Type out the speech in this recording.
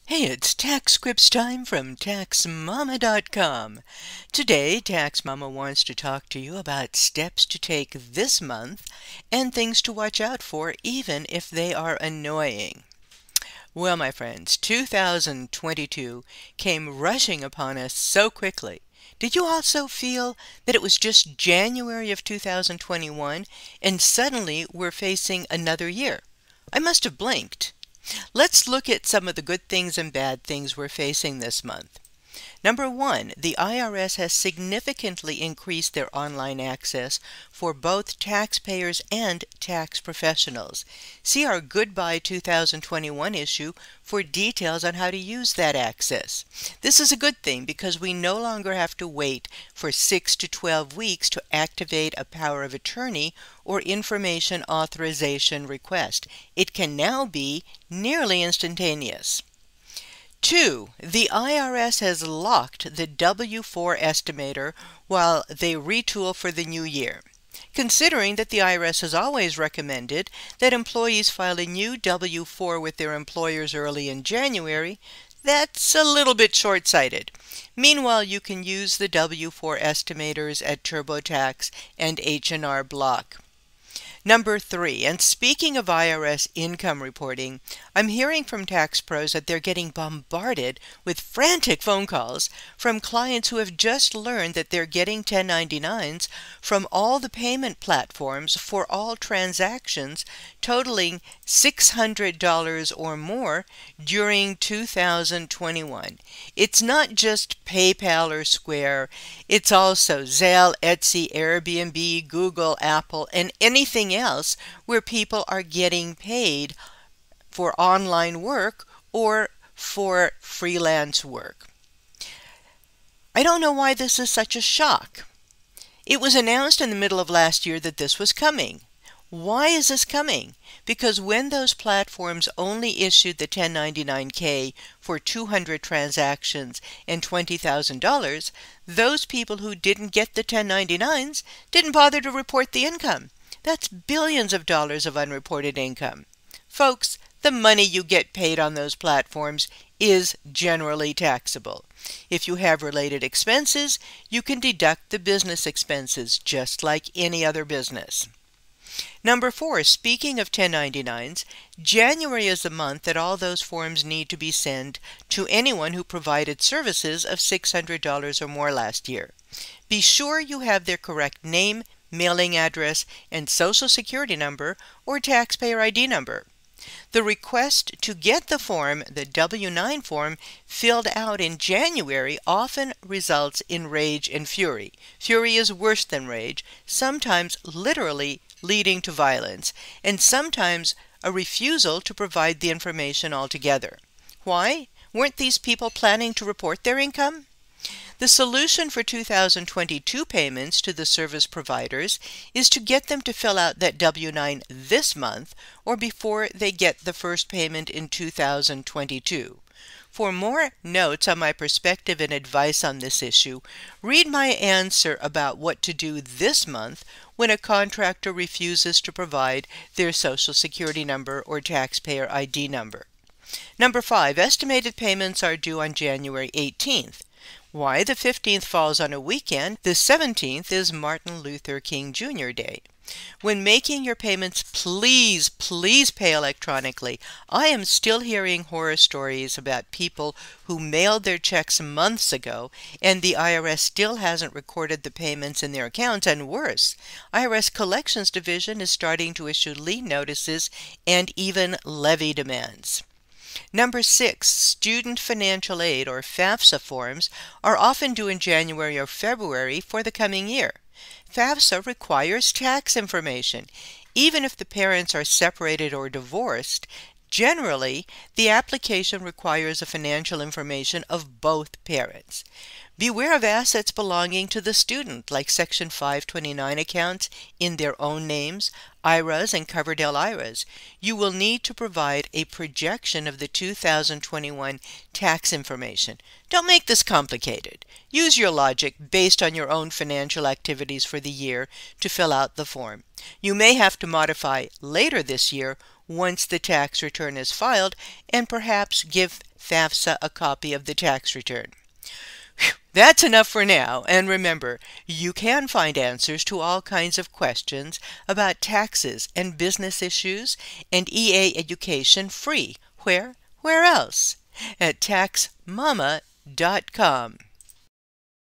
Hey, it's Taxquips time from TaxMama.com. Today, TaxMama wants to talk to you about steps to take this month and things to watch out for even if they are annoying. Well, my friends, 2022 came rushing upon us so quickly. Did you also feel that it was just January of 2021 and suddenly we're facing another year? I must have blinked. Let's look at some of the good things and bad things we're facing this month. Number one, the IRS has significantly increased their online access for both taxpayers and tax professionals. See our Goodbye 2021 issue for details on how to use that access. This is a good thing because we no longer have to wait for 6 to 12 weeks to activate a power of attorney or information authorization request. It can now be nearly instantaneous. 2. The IRS has locked the W-4 estimator while they retool for the new year. Considering that the IRS has always recommended that employees file a new W-4 with their employers early in January, that's a little bit short-sighted. Meanwhile, you can use the W-4 estimators at TurboTax and H&R Block. Number 3, and speaking of IRS income reporting, I'm hearing from tax pros that they're getting bombarded with frantic phone calls from clients who have just learned that they're getting 1099s from all the payment platforms for all transactions totaling $600 or more during 2021. It's not just PayPal or Square, it's also Zelle, Etsy, Airbnb, Google, Apple, and anything else where people are getting paid for online work or for freelance work. I don't know why this is such a shock. It was announced in the middle of last year that this was coming. Why is this coming? Because when those platforms only issued the 1099-K for 200 transactions and $20,000, those people who didn't get the 1099s didn't bother to report the income. That's billions of dollars of unreported income. Folks, the money you get paid on those platforms is generally taxable. If you have related expenses, you can deduct the business expenses just like any other business. Number 4, speaking of 1099s, January is the month that all those forms need to be sent to anyone who provided services of $600 or more last year. Be sure you have their correct name, mailing address, and Social Security number or taxpayer ID number. The request to get the form, the W-9 form, filled out in January often results in rage and fury. Fury is worse than rage, sometimes literally leading to violence, and sometimes a refusal to provide the information altogether. Why? Weren't these people planning to report their income? The solution for 2022 payments to the service providers is to get them to fill out that W-9 this month or before they get the first payment in 2022. For more notes on my perspective and advice on this issue, read my answer about what to do this month when a contractor refuses to provide their Social Security number or taxpayer ID number. Number 5, estimated payments are due on January 18th. Why the 15th falls on a weekend, the 17th is Martin Luther King Jr. Day. When making your payments, please pay electronically. I am still hearing horror stories about people who mailed their checks months ago and the IRS still hasn't recorded the payments in their accounts, and worse, IRS Collections Division is starting to issue lien notices and even levy demands. Number 6, student financial aid or FAFSA forms are often due in January or February for the coming year. FAFSA requires tax information. Even if the parents are separated or divorced, generally the application requires the financial information of both parents. Beware of assets belonging to the student, like Section 529 accounts in their own names, IRAs and Coverdell IRAs, you will need to provide a projection of the 2021 tax information. Don't make this complicated. Use your logic based on your own financial activities for the year to fill out the form. You may have to modify later this year once the tax return is filed, and perhaps give FAFSA a copy of the tax return. That's enough for now, and remember, you can find answers to all kinds of questions about taxes and business issues and EA education free. Where else? At TaxMama.com.